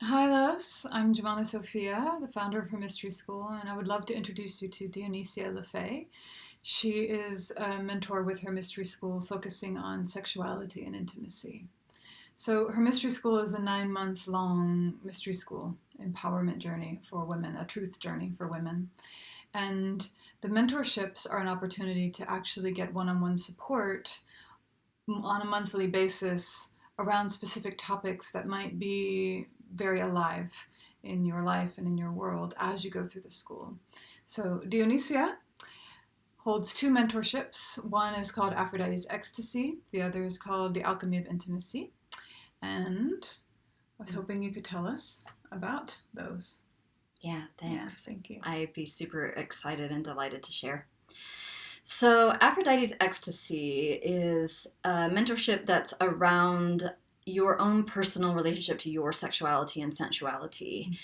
Hi, loves. I'm Jemana Sophia, the founder of Her Mystery School, and I would love to introduce you to Dionysia LaFay. She is a mentor with Her Mystery School, focusing on sexuality and intimacy. So, Her Mystery School is a 9-month long mystery school empowerment journey for women, a truth journey for women. And the mentorships are an opportunity to actually get one on one support on a monthly basis around specific topics that might be very alive in your life and in your world as you go through the school. So Dionysia holds 2 mentorships. One is called Aphrodites Ecstasy. The other is called The Alchemy of Intimacy. And I was hoping you could tell us about those. Yeah, thanks. Yeah, thank you. I'd be super excited and delighted to share. So Aphrodites Ecstasy is a mentorship that's around your own personal relationship to your sexuality and sensuality.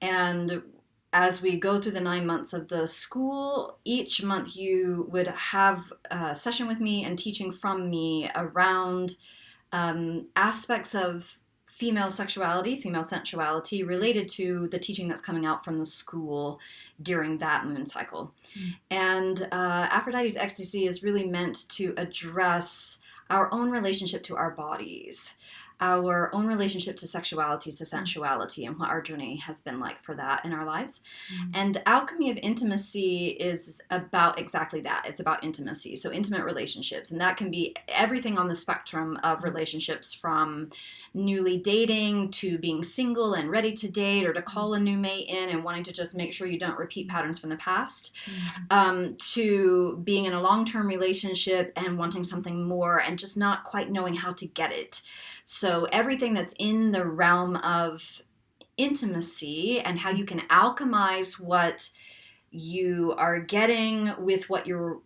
And as we go through the 9 months of the school, each month you would have a session with me and teaching from me around aspects of female sexuality, female sensuality related to the teaching that's coming out from the school during that moon cycle. And Aphrodites Ecstasy is really meant to address our own relationship to our bodies, our own relationship to sexuality, to sensuality, and what our journey has been like for that in our lives. And Alchemy of Intimacy is about exactly that. It's about intimacy, so intimate relationships. And that can be everything on the spectrum of relationships, from newly dating to being single and ready to date, or to call a new mate in and wanting to just make sure you don't repeat patterns from the past, to being in a long-term relationship and wanting something more and just not quite knowing how to get it. So everything that's in the realm of intimacy and how you can alchemize what you are getting with what you're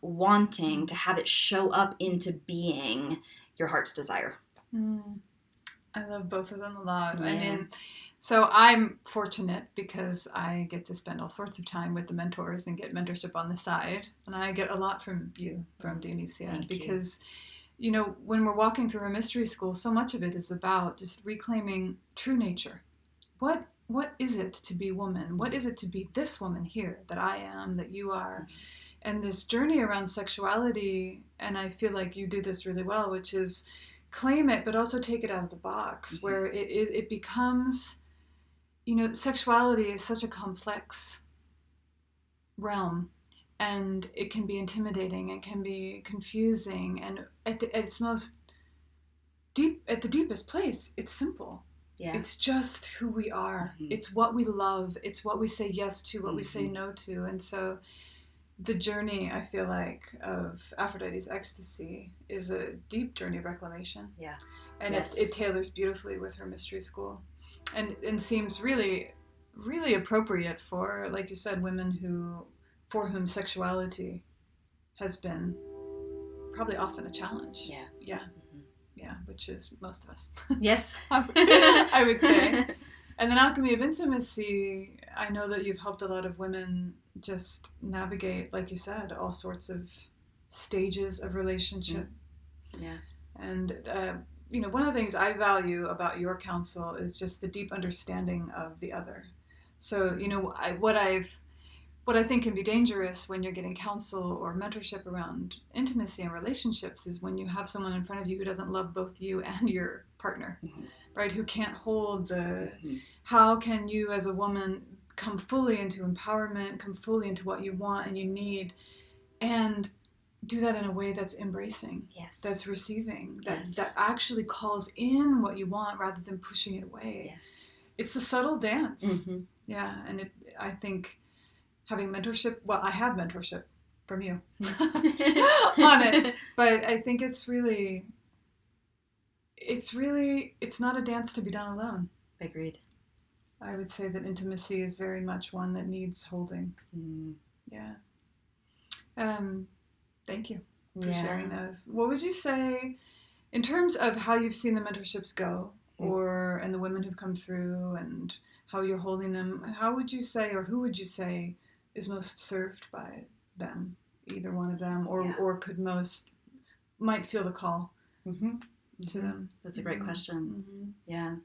wanting to have it show up into being your heart's desire. I love both of them a lot. Yeah. I mean, so I'm fortunate because I get to spend all sorts of time with the mentors and get mentorship on the side. And I get a lot from you, from Dionysia, because you know, when we're walking through Her Mystery School, so much of it is about just reclaiming true nature. What is it to be woman? What is it to be this woman here that I am, that you are? And this journey around sexuality, and I feel like you do this really well, which is claim it, but also take it out of the box, where it becomes, you know, sexuality is such a complex realm. And it can be intimidating, it can be confusing, and at its most deep, at the deepest place, it's simple. Yeah. It's just who we are. It's what we love. It's what we say yes to, what we say no to. And so the journey, I feel like, of Aphrodites Ecstasy is a deep journey of reclamation. Yeah. And it tailors beautifully with Her Mystery School, and seems really, really appropriate for, like you said, women for whom sexuality has been probably often a challenge. Yeah, which is most of us. Yes. I would say. And then Alchemy of Intimacy, I know that you've helped a lot of women just navigate, like you said, all sorts of stages of relationship. Yeah. And, you know, one of the things I value about your counsel is just the deep understanding of the other. So, you know, what I think can be dangerous when you're getting counsel or mentorship around intimacy and relationships is when you have someone in front of you who doesn't love both you and your partner, right? Who can't hold how can you as a woman come fully into empowerment, come fully into what you want and you need, and do that in a way that's embracing, that's receiving, that actually calls in what you want rather than pushing it away. It's a subtle dance. Yeah, and I think having mentorship, well, I have mentorship from you on it, but I think it's not a dance to be done alone. Agreed. I would say that intimacy is very much one that needs holding. Yeah. Thank you for sharing those. What would you say in terms of how you've seen the mentorships go, and the women who've come through and how you're holding them? How would you say, or who would you say is most served by them, either one of them, or might feel the call to them? That's a great question. Yeah.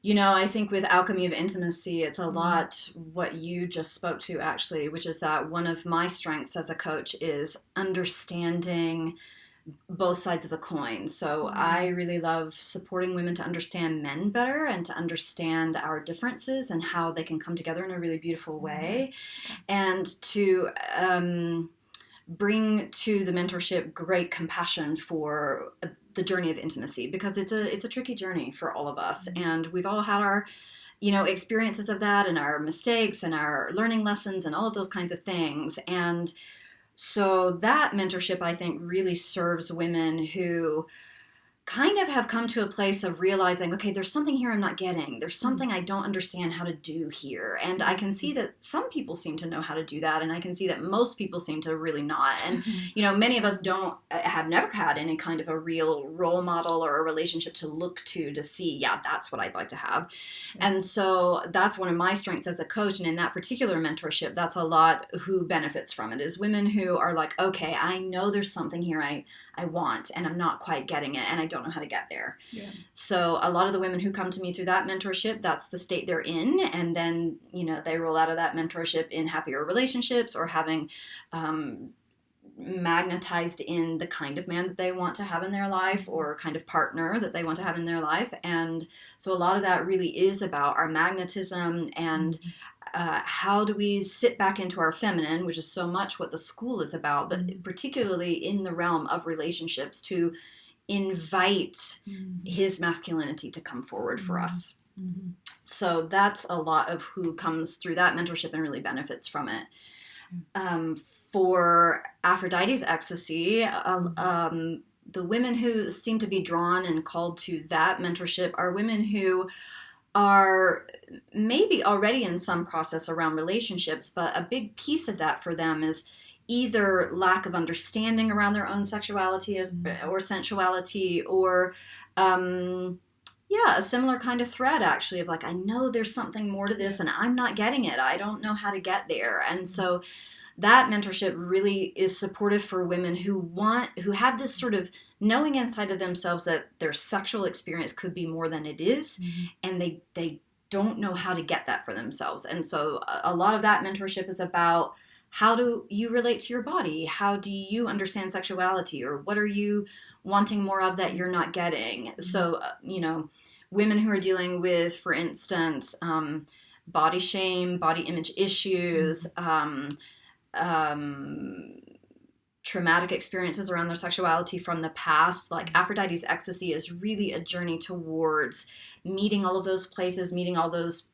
I think with Alchemy of Intimacy, it's a lot what you just spoke to, actually, which is that one of my strengths as a coach is understanding both sides of the coin. So I really love supporting women to understand men better and to understand our differences and how they can come together in a really beautiful way, and to bring to the mentorship great compassion for the journey of intimacy, because it's a tricky journey for all of us, and we've all had our experiences of that, and our mistakes and our learning lessons and all of those kinds of things. And so that mentorship, I think, really serves women who kind of have come to a place of realizing, okay, there's something here I'm not getting. There's something I don't understand how to do here. And I can see that some people seem to know how to do that. And I can see that most people seem to really not. And, many of us have never had any kind of a real role model or a relationship to look to see, yeah, that's what I'd like to have. And so that's one of my strengths as a coach. And in that particular mentorship, that's a lot who benefits from it, is women who are like, okay, I know there's something here I want, and I'm not quite getting it, and I don't know how to get there. Yeah. So a lot of the women who come to me through that mentorship, that's the state they're in, and then, they roll out of that mentorship in happier relationships, or having magnetized in the kind of man that they want to have in their life, or kind of partner that they want to have in their life. And so a lot of that really is about our magnetism and how do we sit back into our feminine, which is so much what the school is about, but particularly in the realm of relationships, to invite his masculinity to come forward for us. So that's a lot of who comes through that mentorship and really benefits from it. For Aphrodites Ecstasy, the women who seem to be drawn and called to that mentorship are women who are maybe already in some process around relationships, but a big piece of that for them is either lack of understanding around their own sexuality or sensuality, or a similar kind of thread, actually, of like, I know there's something more to this and I'm not getting it. I don't know how to get there. And so that mentorship really is supportive for women who have this sort of knowing inside of themselves that their sexual experience could be more than it is, and they don't know how to get that for themselves. And so a lot of that mentorship is about, how do you relate to your body? How do you understand sexuality? Or what are you wanting more of that you're not getting? So, women who are dealing with, for instance, body shame, body image issues, traumatic experiences around their sexuality from the past, like Aphrodites Ecstasy is really a journey towards meeting all of those places, meeting all those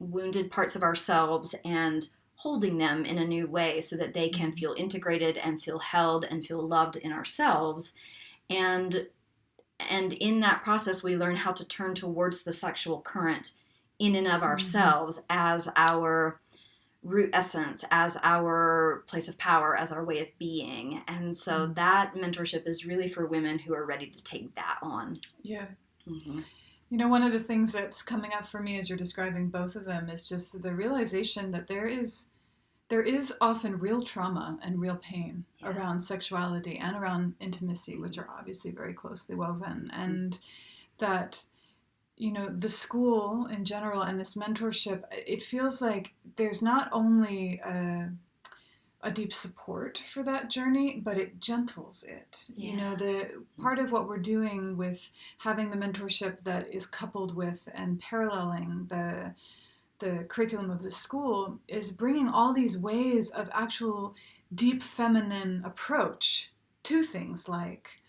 wounded parts of ourselves, and holding them in a new way so that they can feel integrated and feel held and feel loved in ourselves. And in that process, we learn how to turn towards the sexual current in and of ourselves as our root essence, as our place of power, as our way of being. And so that mentorship is really for women who are ready to take that on. Yeah. One of the things that's coming up for me as you're describing both of them is just the realization that there is often real trauma and real pain around sexuality and around intimacy, which are obviously very closely woven. And that, the school in general and this mentorship, it feels like there's not only a deep support for that journey, but it gentles it. The part of what we're doing with having the mentorship that is coupled with and paralleling the curriculum of the school is bringing all these ways of actual deep feminine approach to things like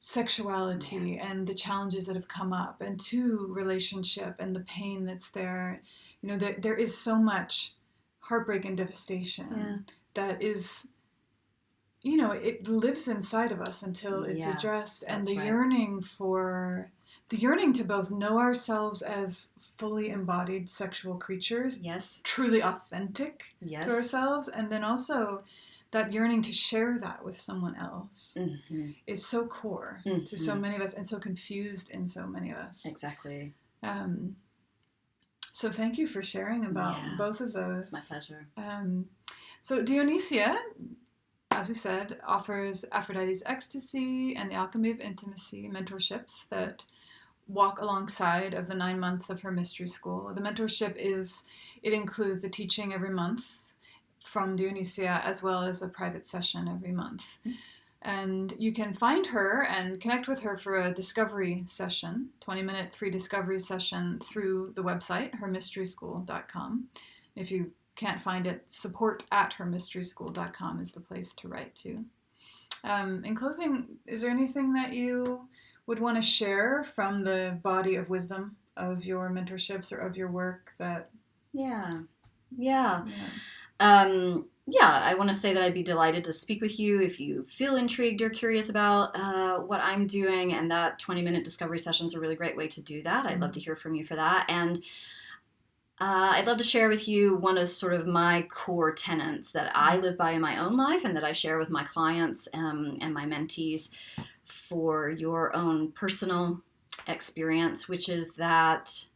sexuality and the challenges that have come up, and to relationship and the pain that's there. There is so much heartbreak and devastation that is, it lives inside of us until it's addressed. And the yearning to both know ourselves as fully embodied sexual creatures, truly authentic to ourselves, and then also that yearning to share that with someone else is so core to so many of us, and so confused in so many of us. Exactly. So thank you for sharing about both of those. It's my pleasure. So Dionysia, as we said, offers Aphrodites Ecstasy and the Alchemy of Intimacy mentorships that walk alongside of the 9 months of her mystery school. The mentorship it includes a teaching every month from Dionysia, as well as a private session every month. And you can find her and connect with her for a discovery session, 20-minute free discovery session through the website, hermysteryschool.com. If you can't find it, support@hermysteryschool.com is the place to write to. In closing, is there anything that you would want to share from the body of wisdom of your mentorships or of your work that... Yeah. I want to say that I'd be delighted to speak with you if you feel intrigued or curious about what I'm doing, and that 20-minute discovery session is a really great way to do that. I'd love to hear from you for that. And I'd love to share with you one of sort of my core tenets that I live by in my own life and that I share with my clients and my mentees for your own personal experience, which is that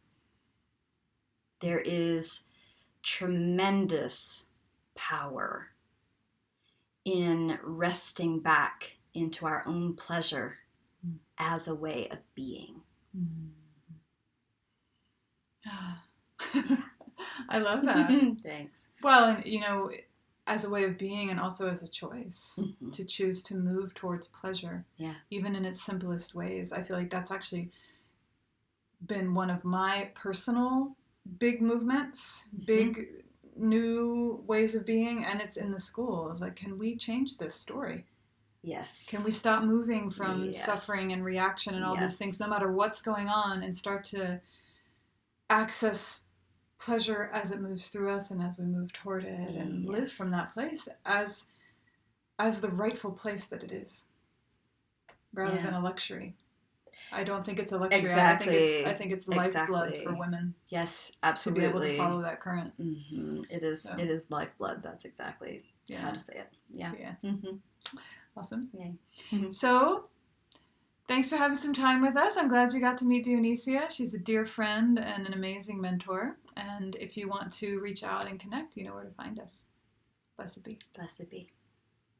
there is tremendous power in resting back into our own pleasure as a way of being. I love that. Thanks. Well, and as a way of being and also as a choice to choose to move towards pleasure, even in its simplest ways. I feel like that's actually been one of my personal big movements, big new ways of being, and it's in the school of like, can we change this story? Yes. Can we stop moving from suffering and reaction and all these things, no matter what's going on, and start to access pleasure as it moves through us and as we move toward it, and live from that place as the rightful place that it is, rather than a luxury. I don't think it's a luxury. Exactly. I think it's lifeblood for women. Yes, absolutely. To be able to follow that current. It is lifeblood. That's exactly how to say it. Yeah. Awesome. Yay. So, thanks for having some time with us. I'm glad you got to meet Dionysia. She's a dear friend and an amazing mentor. And if you want to reach out and connect, you know where to find us. Blessed be. Blessed be.